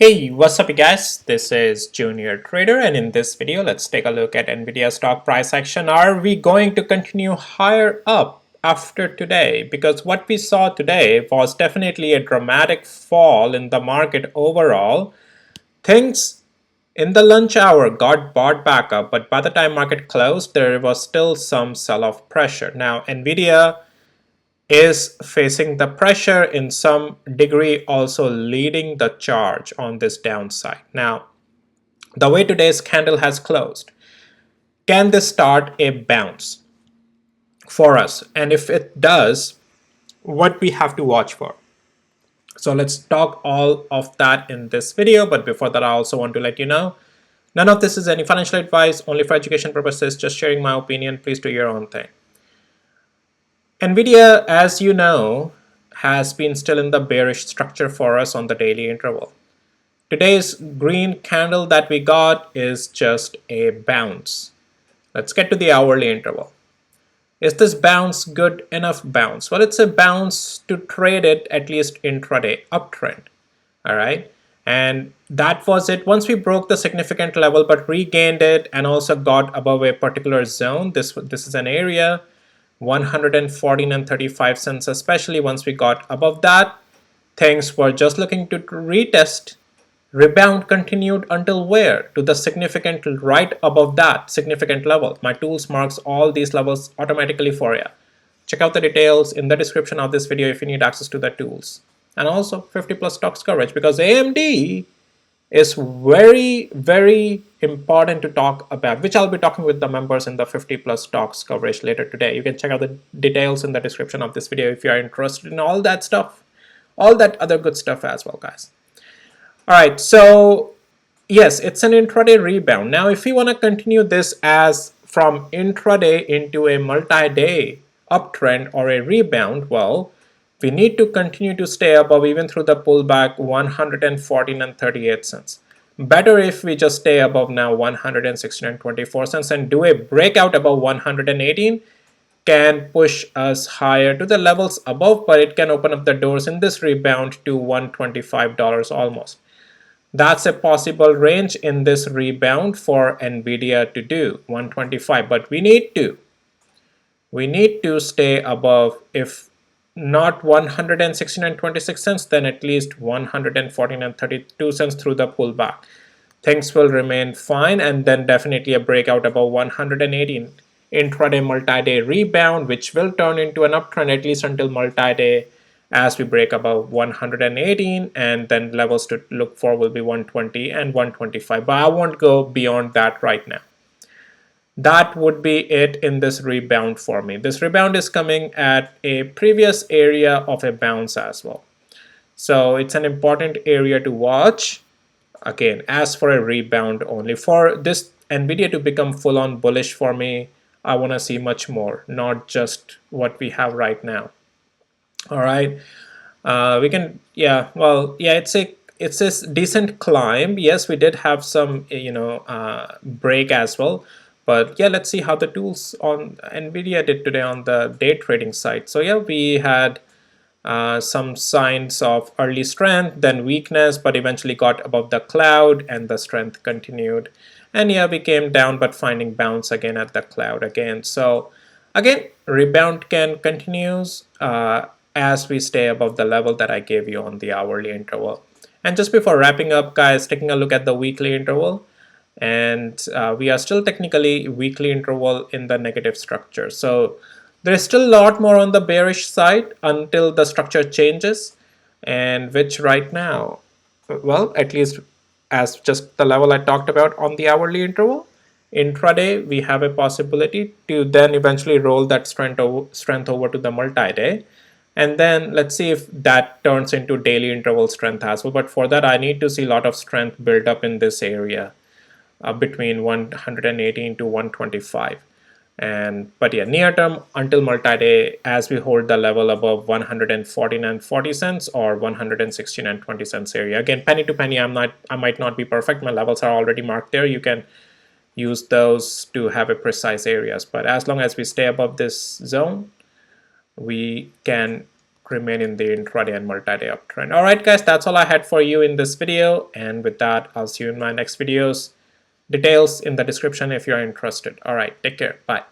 Hey, what's up you guys? This is Junior Trader, and in this video let's take a look at Nvidia stock price action. Are we going to continue higher up after today? Because what we saw today was definitely a dramatic fall in the market overall. Things in the lunch hour got bought back up, but by the time market closed there was still some sell-off pressure. Now Nvidia is facing the pressure in some degree, also leading the charge on this downside. Now, the way today's candle has closed, can this start a bounce for us? And if it does, what we have to watch for? So let's talk all of that in this video. But before that, I also want to let you know, none of this is any financial advice, only for education purposes, just sharing my opinion. Please do your own thing. Nvidia, as you know, has been still in the bearish structure for us on the daily interval. Today's green candle that we got is just a bounce. Let's get to the hourly interval. Is this bounce good enough bounce? Well, it's a bounce to trade it at least intraday uptrend. All right. And that was it. Once we broke the significant level but regained it and also got above a particular zone, this is an area 114 and 35 cents, especially once we got above that, things were just looking to retest. Rebound continued until where? To the significant right above that significant level. My tools marks all these levels automatically for you. Check out the details in the description of this video if you need access to the tools. And also 50 plus stocks coverage, because AMD is very important to talk about, which I'll be talking with the members in the 50 plus stocks coverage later today. You can check out the details in the description of this video if you are interested in all that stuff, all that other good stuff as well, guys. All right, so yes, it's an intraday rebound. Now, if we want to continue this as from intraday into a multi-day uptrend or a rebound, well, we need to continue to stay above even through the pullback 114 and 38 cents. Better if we just stay above now 116 and 24 cents and do a breakout above 118, can push us higher to the levels above, but it can open up the doors in this rebound to $125 almost. That's a possible range in this rebound for Nvidia to do, 125, but we need to stay above, if not 116 and 26 cents, then at least 114 and 32 cents through the pullback. Things will remain fine, and then definitely a breakout above 118 intraday multi-day rebound, which will turn into an uptrend at least until multi-day as we break above 118, and then levels to look for will be 120 and 125, but I won't go beyond that right now. That would be it in this rebound for me. This rebound is coming at a previous area of a bounce as well, so it's an important area to watch. Again, as for a rebound only, for this Nvidia to become full-on bullish for me, I want to see much more, not just what we have right now. All right, we can, yeah, well, yeah, it's a decent climb. Yes, we did have some break as well, but yeah, let's see how the tools on Nvidia did today on the day trading side. So yeah, we had some signs of early strength, then weakness, but eventually got above the cloud and the strength continued. And yeah, we came down, but finding bounce again at the cloud again. So again, rebound can continues as we stay above the level that I gave you on the hourly interval. And just before wrapping up, guys, taking a look at the weekly interval, and we are still technically weekly interval in the negative structure. So there's still a lot more on the bearish side until the structure changes, and which right now, well, at least as just the level I talked about on the hourly interval, intraday we have a possibility to then eventually roll that strength over to the multi-day, and then let's see if that turns into daily interval strength as well. But for that, I need to see a lot of strength build up in this area between 118 to 125. And but yeah, near term until multi-day, as we hold the level above 114 and 40 cents or 116 and 20 cents area. Again, penny to penny, I might not be perfect. My levels are already marked there. You can use those to have a precise areas, but as long as we stay above this zone, we can remain in the intraday and multi-day uptrend. All right, guys, that's all I had for you in this video. And with that, I'll see you in my next videos. Details in the description if you're interested. All right, take care. Bye.